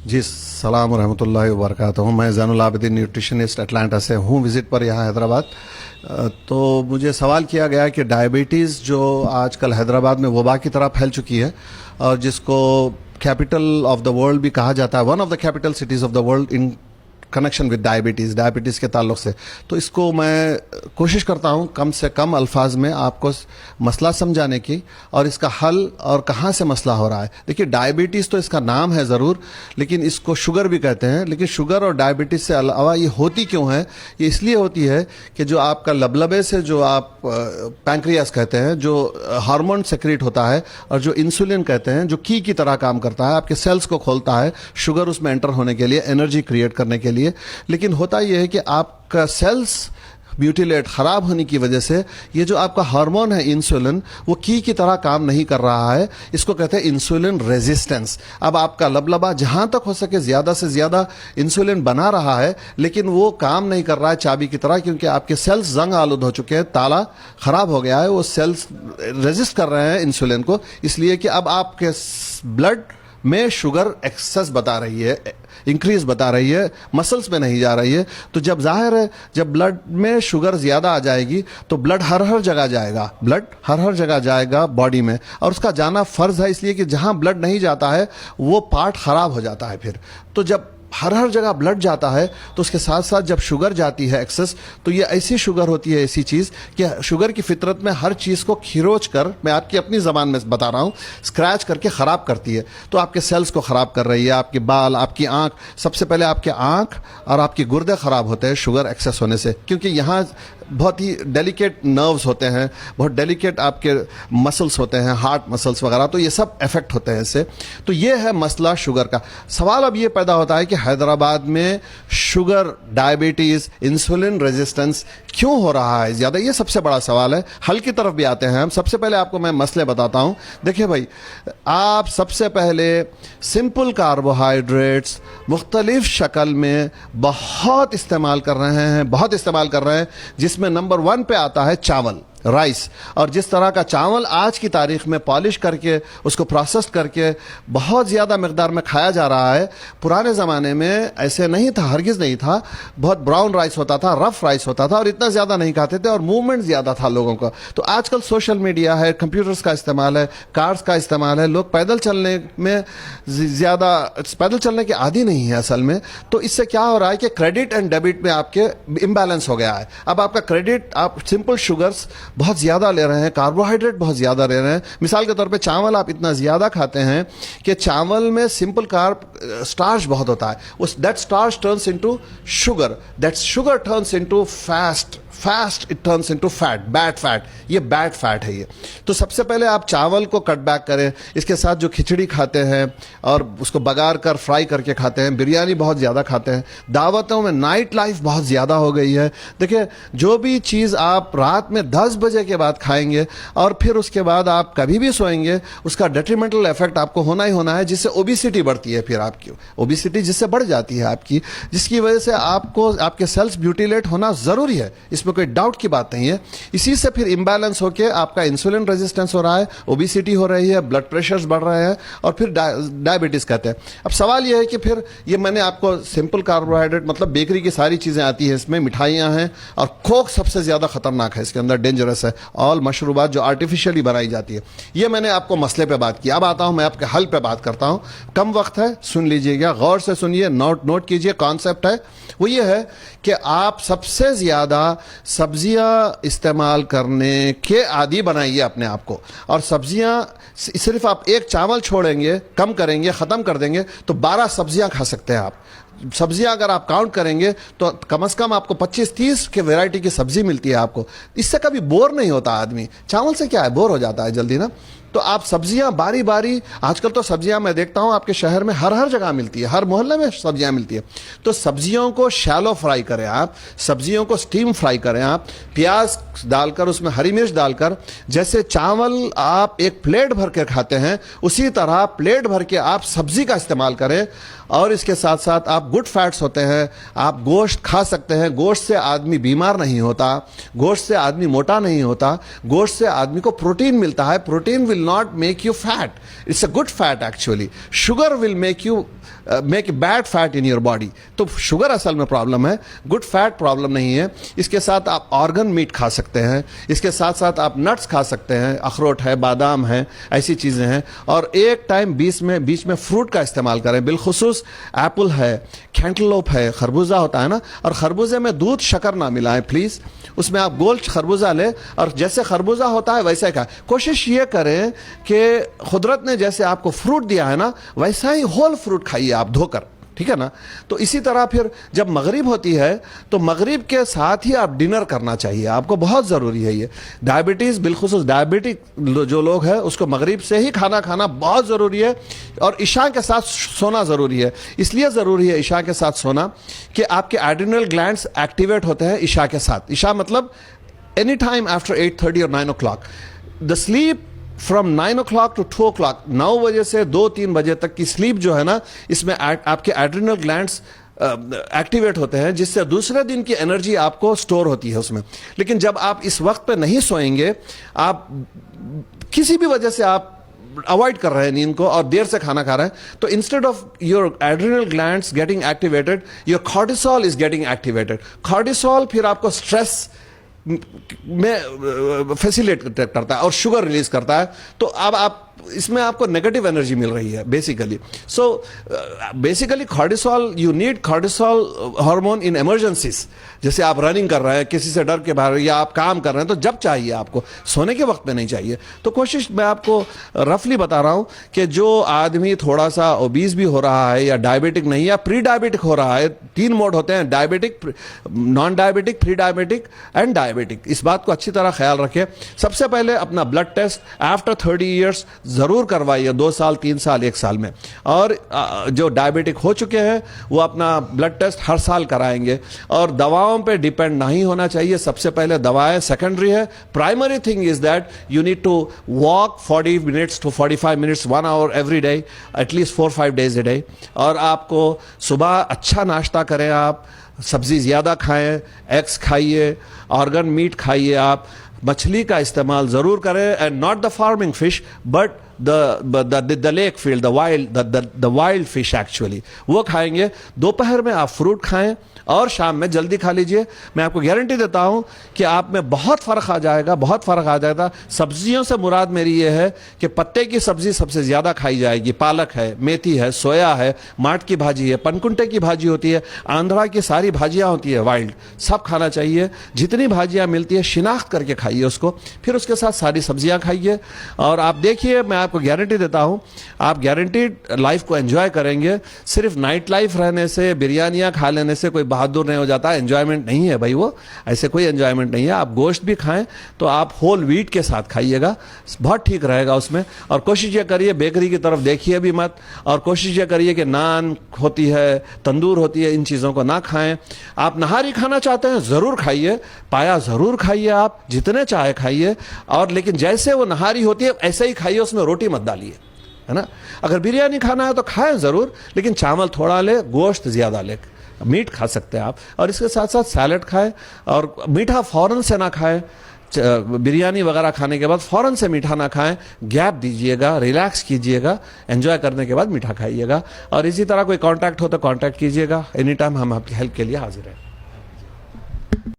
जी सलाम रहमतुल्लाहि व बरकातहू। मैं ज़ैनुल आबिदीन न्यूट्रिशनिस्ट अटलांटा से हूँ विज़िट पर यहाँ हैदराबाद। तो मुझे सवाल किया गया कि डायबिटीज़ जो आजकल हैदराबाद में वबा की तरह फैल चुकी है और जिसको कैपिटल ऑफ द वर्ल्ड भी कहा जाता है, one of the capital cities of the world in connection with diabetes के ताल्लुक से, तो इसको मैं कोशिश करता हूँ कम से कम अल्फाज में आपको मसला समझाने की और इसका हल और कहाँ से मसला हो रहा है। देखिए, डायबिटीज़ तो इसका नाम है ज़रूर, लेकिन इसको शुगर भी कहते हैं। लेकिन शुगर और डायबिटीज़ से अलावा ये होती क्यों है? ये इसलिए होती है कि जो आपका लबलबे से जो आप पैंक्रियास कहते हैं, जो हार्मोन सेक्रेट होता है, और जो इंसुलिन कहते हैं, जो की तरह काम करता है, आपके सेल्स को खोलता है शुगर उसमें एंटर होने के लिए, एनर्जी क्रिएट करने के लिए। लेकिन होता यह है कि आपका सेल्स म्यूटिलेट खराब होने की वजह से ये जो आपका हार्मोन है इंसुलिन, वो की तरह काम नहीं कर रहा है। इसको कहते हैं इंसुलिन रेजिस्टेंस। अब आपका लबलबा जहां तक हो सके ज्यादा से ज्यादा इंसुलिन बना रहा है, लेकिन वो काम नहीं कर रहा है चाबी की तरह, क्योंकि आपके सेल्स जंग आलूद हो चुके हैं, ताला खराब हो गया है, वो सेल्स रेजिस्ट कर रहे हैं इंसुलिन को, इसलिए कि अब आपके ब्लड में शुगर एक्सेस बता रही है, इंक्रीज बता रही है, मसल्स में नहीं जा रही है। तो जब जाहिर है जब ब्लड में शुगर ज़्यादा आ जाएगी तो ब्लड हर जगह जाएगा, ब्लड हर जगह जाएगा बॉडी में, और उसका जाना फ़र्ज़ है, इसलिए कि जहाँ ब्लड नहीं जाता है वो पार्ट ख़राब हो जाता है फिर। तो जब हर जगह ब्लड जाता है तो उसके साथ साथ जब शुगर जाती है एक्सेस, तो ये ऐसी शुगर होती है, ऐसी चीज़ कि शुगर की फितरत में हर चीज़ को खिरोच कर, मैं आपकी अपनी ज़बान में बता रहा हूँ, स्क्रैच करके ख़राब करती है। तो आपके सेल्स को ख़राब कर रही है, आपके बाल, आपकी आँख, सबसे पहले आपके आँख और आपके गुर्दे ख़राब होते हैं शुगर एक्सेस होने से, क्योंकि यहाँ बहुत ही डेलिकेट नर्व्स होते हैं, बहुत डेलिकेट आपके मसल्स होते हैं, हार्ट मसल्स वगैरह, तो ये सब इफेक्ट होते हैं इससे। तो ये है मसला शुगर का। सवाल अब ये पैदा होता है कि हैदराबाद में शुगर, डायबिटीज़, इंसुलिन रेजिस्टेंस क्यों हो रहा है ज़्यादा? ये सबसे बड़ा सवाल है। हल की तरफ भी आते हैं हम। सबसे पहले आपको मैं मसले बताता हूँ। देखिए भाई, आप सबसे पहले सिंपल कार्बोहाइड्रेट्स मुख्तलिफ शक्ल में बहुत इस्तेमाल कर रहे हैं, जिसमें नंबर 1 पे आता है चावल, राइस। और जिस तरह का चावल आज की तारीख में पॉलिश करके उसको प्रोसेस करके बहुत ज़्यादा मकदार में खाया जा रहा है, पुराने ज़माने में ऐसे नहीं था, हरगिज़ नहीं था। बहुत ब्राउन राइस होता था, रफ राइस होता था, और इतना ज़्यादा नहीं खाते थे, और मूवमेंट ज़्यादा था लोगों का। तो आजकल सोशल मीडिया है, कंप्यूटर्स का इस्तेमाल है, कार्स का इस्तेमाल है, लोग पैदल चलने में ज़्यादा, पैदल चलने के आदी नहीं है असल में। तो इससे क्या हो रहा है कि क्रेडिट एंड डेबिट में आपके इम्बैलेंस हो गया है। अब आपका क्रेडिट, आप सिंपल शुगर्स बहुत ज़्यादा ले रहे हैं, कार्बोहाइड्रेट बहुत ज़्यादा ले रहे हैं। मिसाल के तौर पे चावल आप इतना ज़्यादा खाते हैं कि चावल में सिंपल कार्ब स्टार्च बहुत होता है, उस that starch turns into sugar, that sugar turns into fast it turns into fat, bad fat. ये बैड फैट है ये। तो सबसे पहले आप चावल को कट बैक करें। इसके साथ जो खिचड़ी खाते हैं और उसको बगार कर फ्राई करके खाते हैं, बिरयानी बहुत ज़्यादा खाते हैं, दावतों में नाइट लाइफ बहुत ज़्यादा हो गई है। देखिए, जो भी चीज़ आप रात में 10 बजे के बाद खाएंगे और फिर उसके बाद आप कभी भी सोएंगे, उसका डेट्रीमेंटल इफेक्ट आपको होना ही होना है, जिससे ओबिसिटी बढ़ती है। फिर आपकी ओबिसिटी जिससे बढ़ जाती है आपकी, जिसकी वजह से आपको आपके सेल्स ब्यूटिलेट होना ज़रूरी है, इसमें कोई डाउट की बात नहीं है। इसी से फिर इम्बैलेंस होकर आपका इंसुलिन रेजिस्टेंस हो रहा है, ओबिसिटी हो रही है, ब्लड प्रेशर्स बढ़ रहे हैं, और फिर डायबिटीज़ कहते हैं। अब सवाल यह है कि फिर ये मैंने आपको सिंपल कार्बोहाइड्रेट, मतलब बेकरी की सारी चीज़ें आती हैं, इसमें मिठाइयाँ हैं, और कोक सबसे ज़्यादा खतरनाक है, इसके अंदर डेंजरस है, ऑल मशरूबात जो आर्टिफिशियली बनाई जाती है। ये मैंने आपको मसले पे बात की। अब आता हूँ मैं आपके हल पे बात करता हूँ। कम वक्त है, सुन लीजिएगा, गौर से सुनिए, नोट कीजिए। कॉन्सेप्ट है वो ये है कि आप सबसे ज़्यादा सब्जियां इस्तेमाल करने के आदी बनाइए अपने आप को। और सब्जियां सिर्फ आप एक चावल छोड़ेंगे, कम करेंगे, ख़त्म कर देंगे, तो 12 सब्जियां खा सकते हैं आप। सब्जियां अगर आप काउंट करेंगे तो कम से कम आपको 25-30 के वैरायटी की सब्जी मिलती है आपको। इससे कभी बोर नहीं होता आदमी। चावल से क्या है, बोर हो जाता है जल्दी ना। तो आप सब्जियां बारी बारी, आजकल तो सब्जियां मैं देखता हूं आपके शहर में हर जगह मिलती है, हर मोहल्ले में सब्जियां मिलती है। तो सब्जियों को शैलो फ्राई करें आप, सब्जियों को स्टीम फ्राई करें आप, प्याज डालकर, उसमें हरी मिर्च डालकर। जैसे चावल आप एक प्लेट भर के खाते हैं, उसी तरह प्लेट भर के आप सब्जी का इस्तेमाल करें। और इसके साथ साथ आप गुड फैट्स होते हैं, आप गोश्त खा सकते हैं। गोश्त से आदमी बीमार नहीं होता, गोश्त से आदमी मोटा नहीं होता, गोश्त से आदमी को प्रोटीन मिलता है। Protein will not make you fat, it's a good fat actually. Sugar will make you make bad fat in your body. तो शुगर असल में प्रॉब्लम है, गुड फैट प्रॉब्लम नहीं है। इसके साथ आप ऑर्गन मीट खा सकते हैं, इसके साथ साथ आप नट्स खा सकते हैं, अखरोट है, बादाम है, ऐसी चीज़ें हैं। और एक टाइम बीच में फ्रूट का इस्तेमाल करें, बिलखुसूस एप्पल है, कैंटलोप है, खरबूजा होता है ना, और खरबूजे में दूध शक्कर ना मिलाएं प्लीज़। उसमें आप गोल खरबूजा लें और जैसे खरबूजा होता है वैसा ही खाएं। कोशिश ये करें कि कुदरत ने जैसे आपको फ्रूट दिया है ना, वैसा ही होल फ्रूट खाइए आप धोकर, ठीक है ना। तो इसी तरह फिर जब मगरिब होती है तो मगरिब के साथ ही आप डिनर करना चाहिए, आपको बहुत ज़रूरी है ये। डायबिटीज़, बिलखुसूस डायबिटिक जो लोग हैं उसको मगरिब से ही खाना खाना बहुत ज़रूरी है। और इशा के साथ सोना ज़रूरी है। इसलिए ज़रूरी है इशा के साथ सोना कि आपके एड्रिनल ग्लैंड्स एक्टिवेट होते हैं इशा के साथ। इशा मतलब एनी टाइम आफ्टर 8:30 और 9 o'clock। The sleep from 9 o'clock to 2 o'clock, 9 बजे से 2-3 बजे तक की स्लीप जो है ना, इसमें आपके एड्रिनल ग्लैंड्स एक्टिवेट होते हैं, जिससे दूसरे दिन की एनर्जी आपको स्टोर होती है उसमें। लेकिन जब आप इस वक्त पे नहीं सोएंगे, आप किसी भी वजह से आप अवॉइड कर रहे हैं नींद को और देर से खाना खा रहे हैं, तो instead of your adrenal glands getting activated, your cortisol is getting activated. Cortisol फिर आपको स्ट्रेस में फैसिलिटेट करता है और शुगर रिलीज करता है। तो अब आप इसमें आपको नेगेटिव एनर्जी मिल रही है basically. So basically cortisol, you need cortisol hormone in emergencies. जैसे आप रनिंग कर रहे हैं, किसी से डर के बाहर, या आप काम कर रहे हैं, तो जब चाहिए आपको, सोने के वक्त में नहीं चाहिए। तो कोशिश मैं आपको रफली बता रहा हूं कि जो आदमी थोड़ा सा ओबीज भी हो रहा है या डायबिटिक नहीं या प्री डायबिटिक हो रहा है, 3 मोड होते हैं, diabetic, non diabetic, pre diabetic and diabetic. इस बात को अच्छी तरह ख्याल रखें। सबसे पहले अपना ब्लड टेस्ट आफ्टर 30 ईयर्स ज़रूर करवाइए, 2 साल, 3 साल, 1 साल में। और जो डायबिटिक हो चुके हैं वो अपना ब्लड टेस्ट हर साल कराएंगे। और दवाओं पे डिपेंड नहीं होना चाहिए। सबसे पहले दवाएं सेकेंडरी है। Primary thing is that you need to walk 40 minutes to 45 minutes, 1 hour every day, at least 4-5 days a day। और आपको सुबह अच्छा नाश्ता करें, आप सब्जी ज़्यादा खाएं, एग्स खाइए, ऑर्गन मीट खाइए, आप मछली का इस्तेमाल ज़रूर करें, and not the farming fish but the lake field, the wild fish actually, वो खाएंगे। दोपहर में आप फ्रूट खाएं और शाम में जल्दी खा लीजिए। मैं आपको गारंटी देता हूं कि आप में बहुत फ़र्क आ जाएगा, बहुत फ़र्क आ जाएगा। सब्जियों से मुराद मेरी ये है कि पत्ते की सब्जी सबसे ज़्यादा खाई जाएगी। पालक है, मेथी है, सोया है, माट की भाजी है, पनकुंटे की भाजी होती है, आंध्रा की सारी भाजियाँ होती है वाइल्ड, सब खाना चाहिए। जितनी भाजियाँ मिलती है शिनाख्त करके खाइए उसको, फिर उसके साथ सारी सब्जियाँ खाइए। और आप देखिए, मैं आपको गारंटी देता हूँ, आप गारंटीड लाइफ को एंजॉय करेंगे। सिर्फ नाइट लाइफ रहने से, बिरयानियाँ खा लेने से कोई बहादुर नहीं हो जाता। एंजॉयमेंट नहीं है भाई, वो ऐसे कोई एंजॉयमेंट नहीं है। आप गोश्त भी खाएं तो आप होल व्हीट के साथ खाइएगा, बहुत ठीक रहेगा उसमें। और कोशिश ये करिए बेकरी की तरफ देखिए भी मत, और कोशिश ये करिए कि नान होती है, तंदूर होती है, इन चीज़ों को ना खाएं। आप नहारी खाना चाहते हैं ज़रूर खाइए, पाया ज़रूर खाइए, आप जितने चाहे खाइए। और लेकिन जैसे वो नहारी होती है ऐसे ही खाइए, उसमें रोटी मत डालिए, है ना। अगर बिरयानी खाना है तो खाएं ज़रूर, लेकिन चावल थोड़ा ले, गोश्त ज़्यादा ले, मीट खा सकते हैं आप। और इसके साथ साथ सैलड खाएं, और मीठा फ़ौरन से ना खाएं। बिरयानी वगैरह खाने के बाद फ़ौरन से मीठा ना खाएं, गैप दीजिएगा, रिलैक्स कीजिएगा, एंजॉय करने के बाद मीठा खाइएगा। और इसी तरह कोई कांटेक्ट हो तो कांटेक्ट कीजिएगा, एनी टाइम हम आपकी हेल्प के लिए हाजिर हैं।